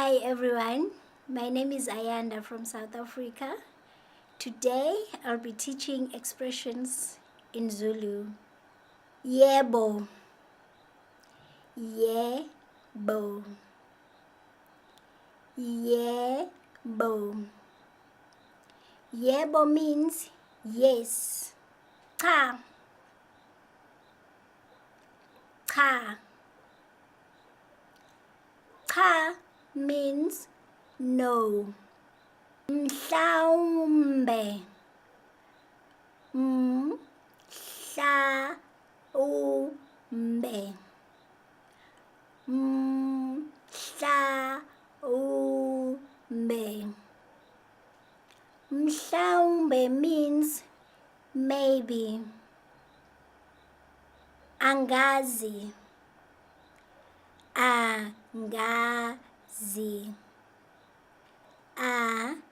Hi everyone, my name is Ayanda from South Africa. Today I'll be teaching expressions in Zulu. Yebo, yebo, yebo. Yebo means yes. Cha, cha. Cha means no. Mhlawumbe, mhlawumbe, mhlawumbe. Mhlawumbe means maybe. Angazi, angazi, angazi,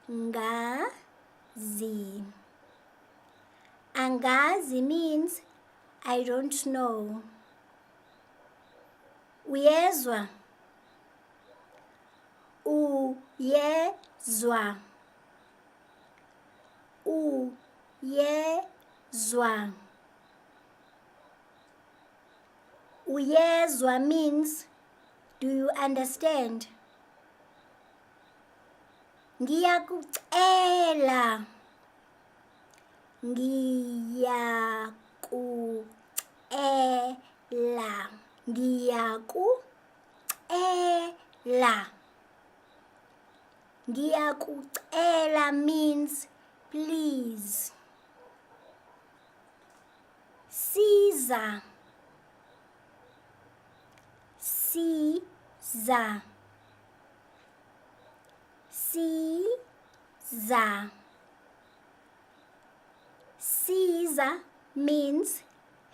angazi. Angazi means I don't know. Uyezwa, uyezwa, uyezwa. Uyezwa means do you understand? Ngiyakucela, ngiyakucela, ngiyakucela. Ngiyakucela means please. Siza, siza, siza. Siza means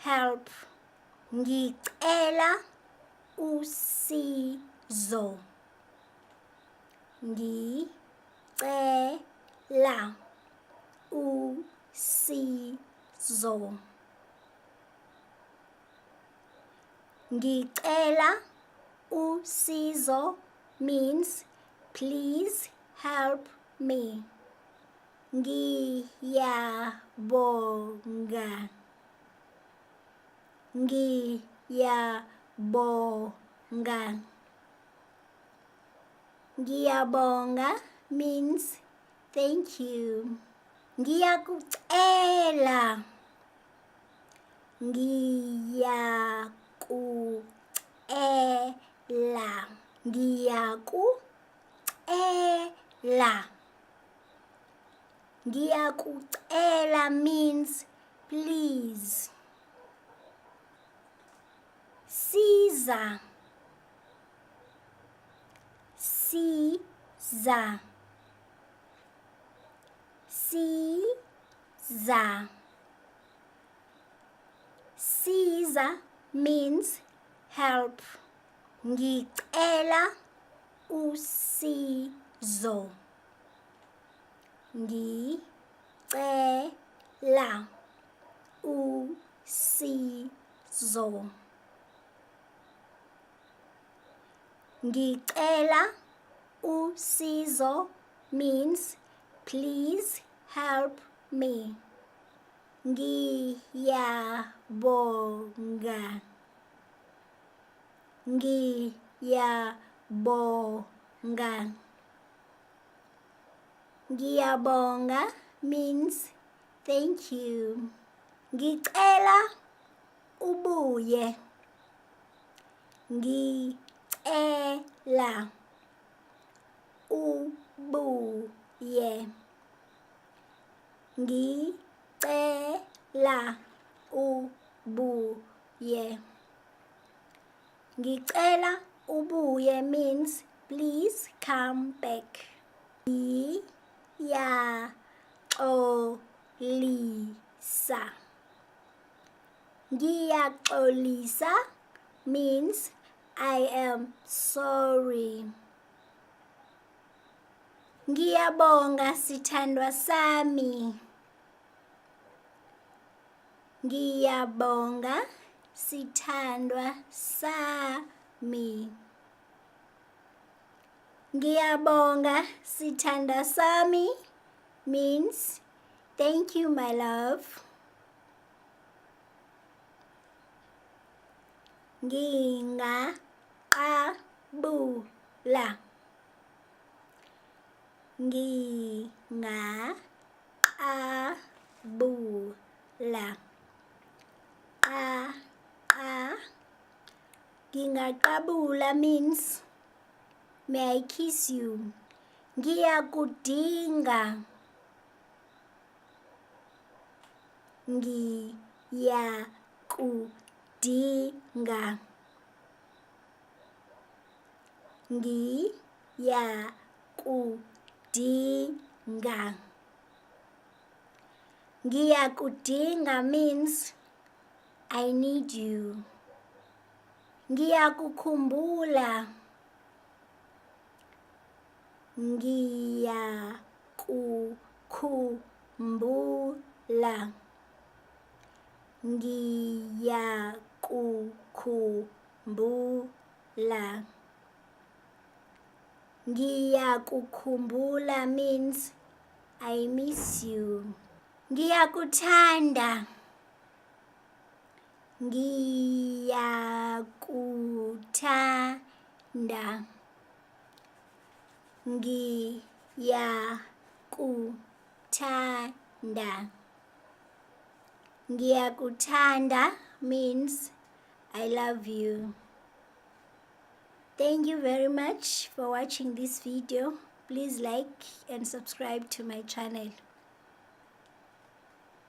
help. Ngicela usizo. Ngicela usizo. Ngicela usizo means please help me. Ngiyabonga. Ngiyabonga. Ngiyabonga means thank you. Ngiyakucela. Ngiyakucela. Ngiyakucela. Ngiyakucela means please. Siza, siza, siza. Siza means help. Ngicela usizo. Ngicela usizo. Ngicela usizo means please help me. Ngiyabonga. Ngiyabonga. Ngiyabonga means thank you. Ngicela ubuye. Ngicela ubuye. Ngicela ubuye. Ngicela ubuye means please come back. Ngiyaxolisa. Ngiyaxolisa means I am sorry. Ngiyabonga sithandwa sami. Ngiyabonga sithandwa sami. Ngiyabonga sithandwa sami means thank you, my love. Ngingaqabula. Ngingaqabula. Ngingaqabula means may I kiss you. Ngiyakudinga. Ngiyakudinga. Ngiyakudinga. Ngiyakudinga means I need you. Ngiyakukhumbula. Ngiyakukhumbula. Ngiyakukhumbula. Ngiyakukhumbula means I miss you. Ngiyakuthanda. Ngiyakuthanda. Ngiyakuthanda. Ngiyakuthanda means I love you. Thank you very much for watching this video. Please like and subscribe to my channel.